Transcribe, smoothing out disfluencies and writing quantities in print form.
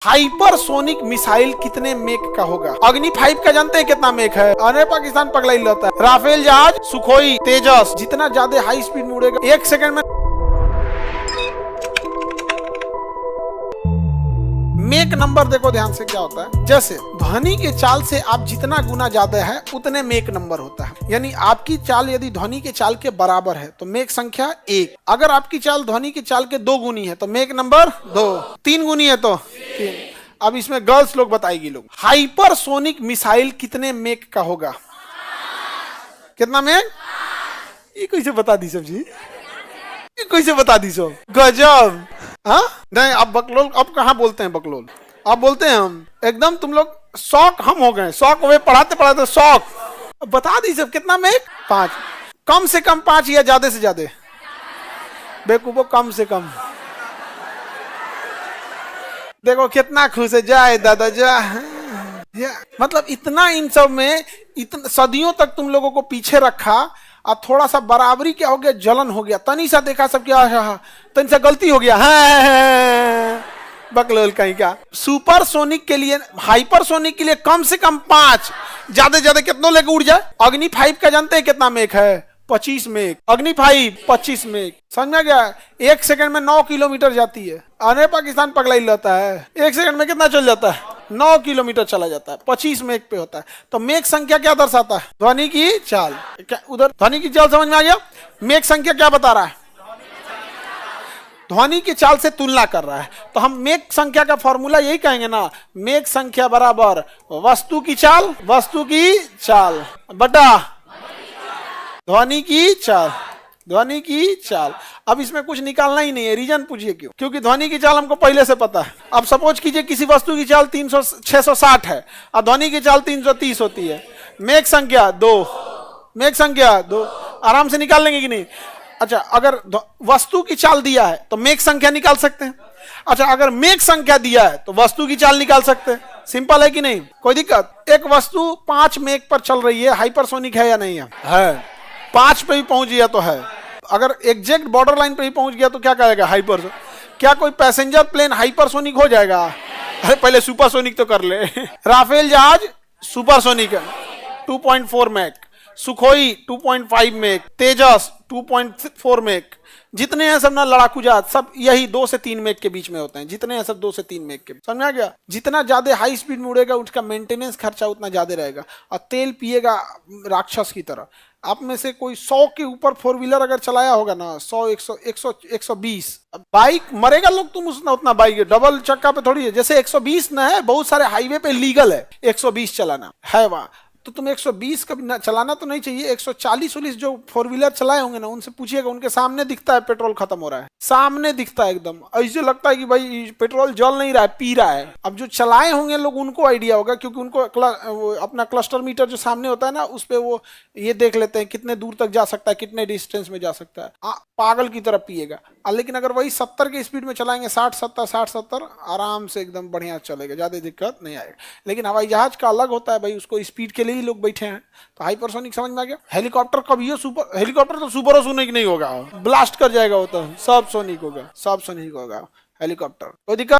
Hypersonic missile कितने make का होगा? अग्नि 5 का जानते हैं कितना मेक है? अरे पाकिस्तान पगला ही रहता है। राफेल जहाज, सुखोई, तेजस जितना ज्यादा हाई स्पीड में उड़ेगा 1 सेकंड में। मेक नंबर देखो ध्यान से क्या होता है। जैसे ध्वनि के चाल से आप जितना गुना ज्यादा है उतने मेक नंबर होता है। यानी आपकी चाल यदि ध्वनि के चाल के बराबर है तो मेक संख्या 1। अगर आपकी चाल ध्वनि की चाल के 2 गुनी है तो मेक नंबर 2। 3 गुनी है तो 3। अब इसमें गर्ल्स लोग बताएगी लोग। हाइपरसोनिक मिसाइल कितने मेक का होगा? कितना मेक? ये कैसे बता दी सब जी? कैसे बता दी सब? गजब। हाँ नहीं, अब बकलोल अब कहाँ बोलते हैं बकलोल, अब बोलते हैं हम एकदम। तुम लोग शौक हम हो गए, शौक हुए पढ़ाते पढ़ाते शौक। बता दी सब कितना में? 5। कम से कम 5 या ज्यादा से ज्यादा? बेवकूफो कम से कम। देखो कितना खुश है, जाए दादा जा। मतलब इतना इन सब में इतना सदियों तक तुम लोगों को पीछे रखा और थोड़ा सा बराबरी क्या हो गया, जलन हो गया। तनी सा देखा सब क्या, तनी सा गलती हो गया। हाँ बकलोल कहीं का। सुपरसोनिक के लिए, हाइपरसोनिक के लिए कम से कम 5, ज्यादा ज्यादा कितनों लेके उड़ जाए? अग्नि 5 का जानते हैं कितना मेक है? 25 मेक। अग्नि 5 25 मेक। समझ में गया? 1 सेकंड में 9 किलोमीटर जाती है। अरे पाकिस्तान पगला ही रहता है। 1 सेकंड में कितना चल जाता है? 9 किलोमीटर चला जाता है। 25 मेक पे होता है। तो मेक संख्या क्या दर्शाता है? ध्वनि की चाल। क्या उधर ध्वनि की चाल समझ में आ गया? मेक संख्या क्या बता रहा है? ध्वनि की चाल से तुलना कर रहा है। तो हम मेक संख्या का फॉर्मूला यही कहेंगे ना, मेक संख्या बराबर वस्तु की चाल, वस्तु की चाल बटा ध्वनि की चाल, ध्वनि की चाल। अब इसमें कुछ निकालना ही नहीं है। रीजन पूछिए क्यों? क्योंकि ध्वनि की चाल हमको पहले से पता है। अब सपोज कीजिए किसी वस्तु की चाल 660 है और ध्वनि की चाल 330 होती है। मेक संख्या 2, मेक संख्या 2 आराम से निकाल लेंगे कि नहीं? अच्छा, अगर वस्तु की चाल दिया है तो मेक संख्या निकाल सकते हैं। अच्छा, अगर मेक संख्या दिया है तो वस्तु की चाल निकाल सकते हैं। सिंपल है कि नहीं? कोई दिक्कत? एक वस्तु 5 मेक पर चल रही है, हाइपरसोनिक है या नहीं है? 5 पे भी पहुंच गया तो है। अगर एग्जैक्ट बॉर्डर लाइन पे ही पहुंच गया तो क्या कहेगा? हाइपर। क्या कोई पैसेंजर प्लेन हाइपरसोनिक हो जाएगा? अरे पहले सुपरसोनिक तो कर ले। राफेल जहाज सुपरसोनिक है 2.4 मेक, सुखोई 2.5 मेक, तेजस 2.4 मेक। जितने हैं सब ना लड़ाकू जहाज, सब यही 2 से 3 मेक के बीच में होते हैं। जितने हैं सब 2 से 3 मेक के। समझ आ गया? जितना ज्यादा हाई स्पीड में उड़ेगा उसका मेंटेनेंस खर्चा उतना ज्यादा रहेगा और तेल पिएगा राक्षस की तरह। आप में से कोई 100 के ऊपर 4 व्हीलर अगर चलाया होगा ना, 100 100 100 120 बाइक मरेगा लोग। तुम उतना बाइक डबल चक्का पे थोड़ी है। जैसे 120 ना है, बहुत सारे हाईवे पे लीगल है 120 चलाना है वहां, तो तुम 120 कभी ना चलाना तो नहीं चाहिए। 140 जो 4 व्हीलर चलाए होंगे ना, उनसे पूछिएगा, उनके सामने दिखता है पेट्रोल खत्म हो रहा है, सामने दिखता है एकदम। ऐसे लगता है कि भाई पेट्रोल जल नहीं रहा है, पी रहा है। अब जो चलाए होंगे लोग उनको आइडिया होगा, क्योंकि उनको अपना क्लस्टर मीटर जो सामने होता है ना, उस पर वो ये देख लेते हैं कितने दूर तक जा सकता है, कितने डिस्टेंस में जा सकता है। पागल की तरह पिएगा। लेकिन अगर वही 70 की स्पीड में चलाएंगे, 60-70 आराम से एकदम बढ़िया चलेगा, ज्यादा दिक्कत नहीं आएगा। लेकिन हवाई जहाज का अलग होता है भाई, उसको स्पीड के लिए ही लोग बैठे हैं। तो हाइपरसोनिक समझ में आ गया? हेलीकॉप्टर कभी सुपर, हेलीकॉप्टर तो सुपरसोनिक नहीं होगा, ब्लास्ट कर जाएगा वो तो। सब सोनिक होगा, सब सोनिक होगा हेलीकॉप्टर। कोई दिक्कत?